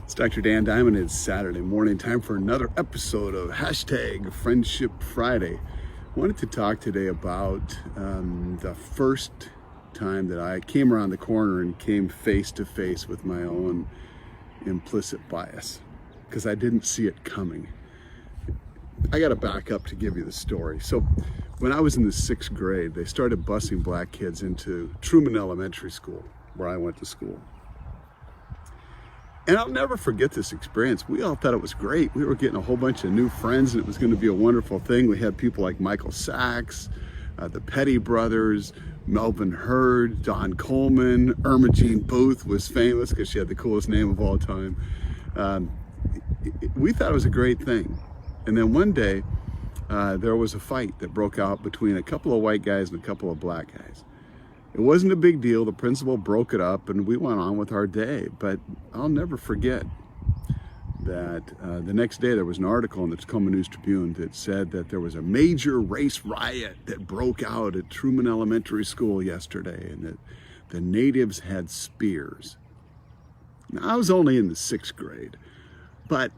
It's Dr. Dan Diamond. It's Saturday morning, time for another episode of Hashtag Friendship Friday. I wanted to talk today about the first time that I came around the corner and came face to face with my own implicit bias, because I didn't see it coming. I got to back up to give you the story. So when I was in the 6th grade, they started busing black kids into Truman Elementary School, where I went to school. And I'll never forget this experience. We all thought it was great. We were getting a whole bunch of new friends, and it was going to be a wonderful thing. We had people like Michael Sachs, the Petty Brothers, Melvin Hurd, Don Coleman. Irma Jean Booth was famous because she had the coolest name of all time. We thought it was a great thing. And then one day, there was a fight that broke out between a couple of white guys and a couple of black guys. It wasn't a big deal. The principal broke it up and we went on with our day. But I'll never forget that the next day there was an article in the Tacoma News Tribune that said that there was a major race riot that broke out at Truman Elementary School yesterday, and that the natives had spears. Now, I was only in the 6th grade, but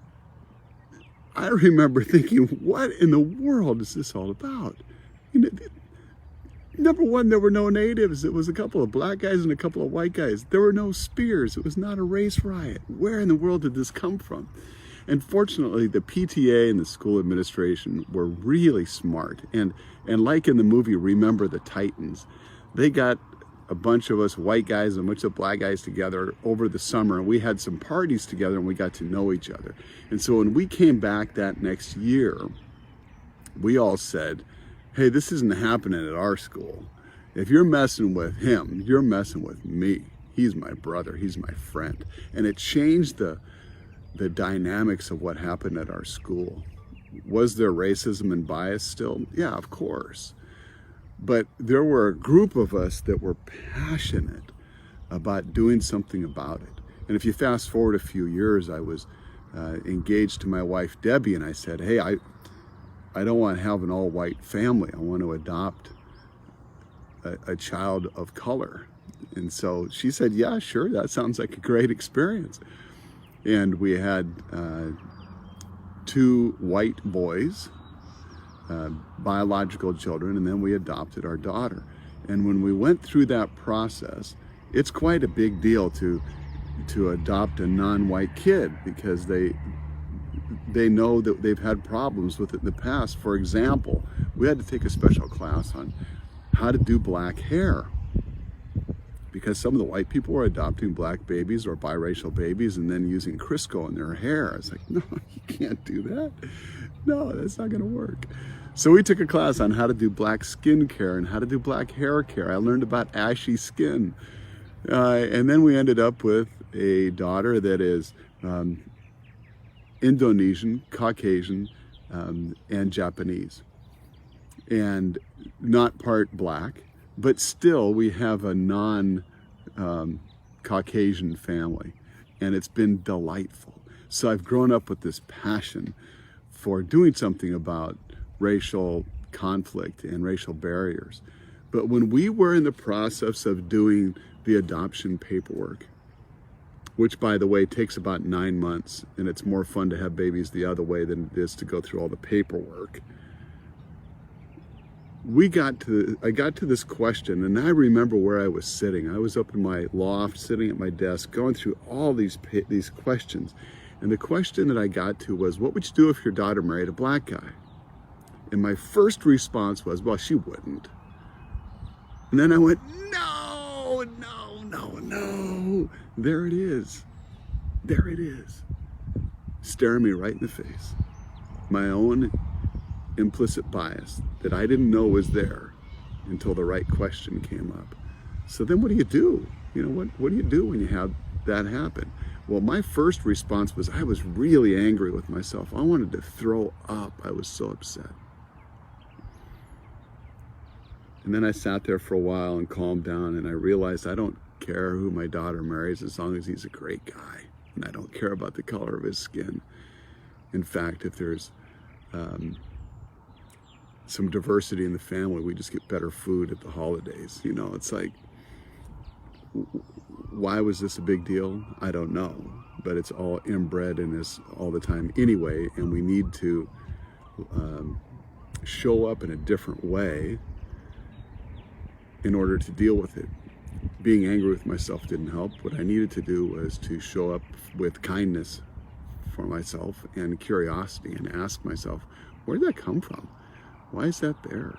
I remember thinking, what in the world is this all about? You know, number one, there were no natives. It was a couple of black guys and a couple of white guys. There were no spears. It was not a race riot. Where in the world did this come from? And fortunately, the PTA and the school administration were really smart. And like in the movie Remember the Titans, they got a bunch of us white guys and a bunch of black guys together over the summer, and we had some parties together and we got to know each other. And so when we came back that next year, we all said, hey, this isn't happening at our school. If you're messing with him, you're messing with me. He's my brother, he's my friend. And it changed the dynamics of what happened at our school. Was there racism and bias still? Yeah, of course. But there were a group of us that were passionate about doing something about it. And if you fast forward a few years, I was engaged to my wife, Debbie, and I said, hey, I don't want to have an all-white family. I want to adopt a child of color. And so she said, yeah, sure, that sounds like a great experience. And we had 2 white boys, biological children, and then we adopted our daughter. And when we went through that process, it's quite a big deal to adopt a non-white kid, because they know that they've had problems with it in the past. For example, we had to take a special class on how to do black hair, because some of the white people were adopting black babies or biracial babies and then using Crisco in their hair. It's like, no, you can't do that. No, that's not going to work. So we took a class on how to do black skin care and how to do black hair care. I learned about ashy skin. And then we ended up with a daughter that is Indonesian, Caucasian, and Japanese, and not part black, but still we have a non-Caucasian family, and it's been delightful. So I've grown up with this passion for doing something about racial conflict and racial barriers. But when we were in the process of doing the adoption paperwork, which, by the way, takes about 9 months, and it's more fun to have babies the other way than it is to go through all the paperwork. I got to this question, and I remember where I was sitting. I was up in my loft, sitting at my desk, going through all these questions. And the question that I got to was, what would you do if your daughter married a black guy? And my first response was, well, she wouldn't. And then I went, no. There it is. There it is. Staring me right in the face. My own implicit bias that I didn't know was there until the right question came up. So then what do you do? You know, what do you do when you have that happen? Well, my first response was, I was really angry with myself. I wanted to throw up. I was so upset. And then I sat there for a while and calmed down, and I realized I don't care who my daughter marries as long as he's a great guy, and I don't care about the color of his skin. In fact, if there's some diversity in the family, we just get better food at the holidays. You know, it's like, why was this a big deal? I don't know. but it's all inbred in us all the time anyway, and we need to show up in a different way in order to deal with it. Being angry with myself didn't help. What I needed to do was to show up with kindness for myself and curiosity and ask myself, where did that come from? Why is that there?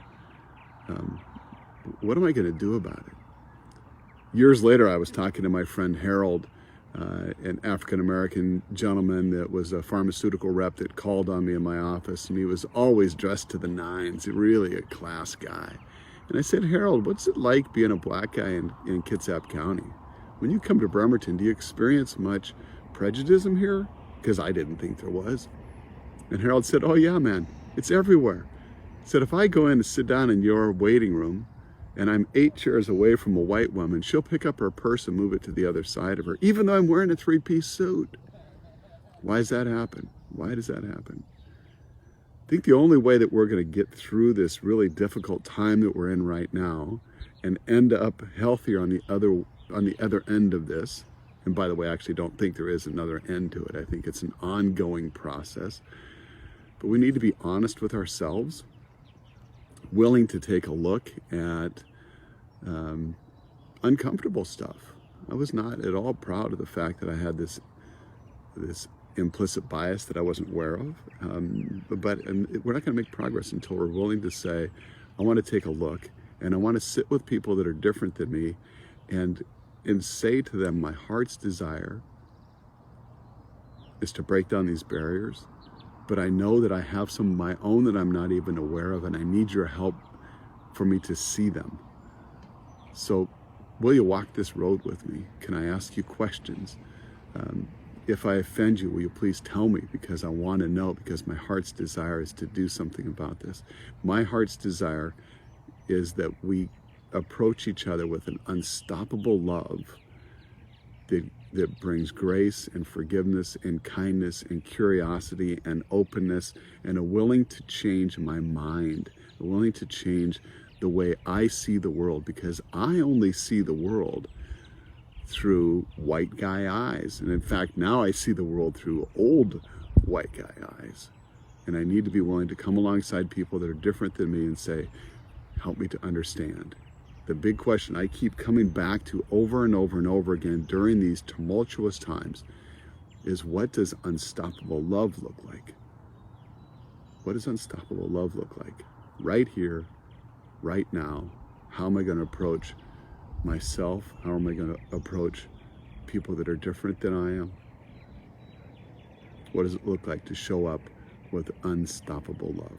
What am I going to do about it? Years later, I was talking to my friend Harold, an African-American gentleman that was a pharmaceutical rep that called on me in my office, and he was always dressed to the nines, really a class guy. And I said, Harold, what's it like being a black guy in Kitsap County? When you come to Bremerton, do you experience much prejudice here? Because I didn't think there was. And Harold said, oh yeah, man, it's everywhere. He said, if I go in and sit down in your waiting room and I'm 8 chairs away from a white woman, she'll pick up her purse and move it to the other side of her, even though I'm wearing a 3-piece suit. Why does that happen? Why does that happen? I think the only way that we're going to get through this really difficult time that we're in right now and end up healthier on the other end of this, and by the way, I actually don't think there is another end to it. I think it's an ongoing process. But we need to be honest with ourselves, willing to take a look at uncomfortable stuff. I was not at all proud of the fact that I had this implicit bias that I wasn't aware of. But we're not going to make progress until we're willing to say, I want to take a look, and I want to sit with people that are different than me and say to them, my heart's desire is to break down these barriers, but I know that I have some of my own that I'm not even aware of, and I need your help for me to see them. So will you walk this road with me? Can I ask you questions? If I offend you, will you please tell me, because I want to know, because my heart's desire is to do something about this. My heart's desire is that we approach each other with an unstoppable love that brings grace and forgiveness and kindness and curiosity and openness and a willing to change my mind, a willing to change the way I see the world, because I only see the world through white guy eyes. And in fact, now I see the world through old white guy eyes. And I need to be willing to come alongside people that are different than me and say, help me to understand. The big question I keep coming back to over and over and over again during these tumultuous times is, what does unstoppable love look like? What does unstoppable love look like? Right here, right now. How am I going to approach myself? How am I going to approach people that are different than I am? What does it look like to show up with unstoppable love?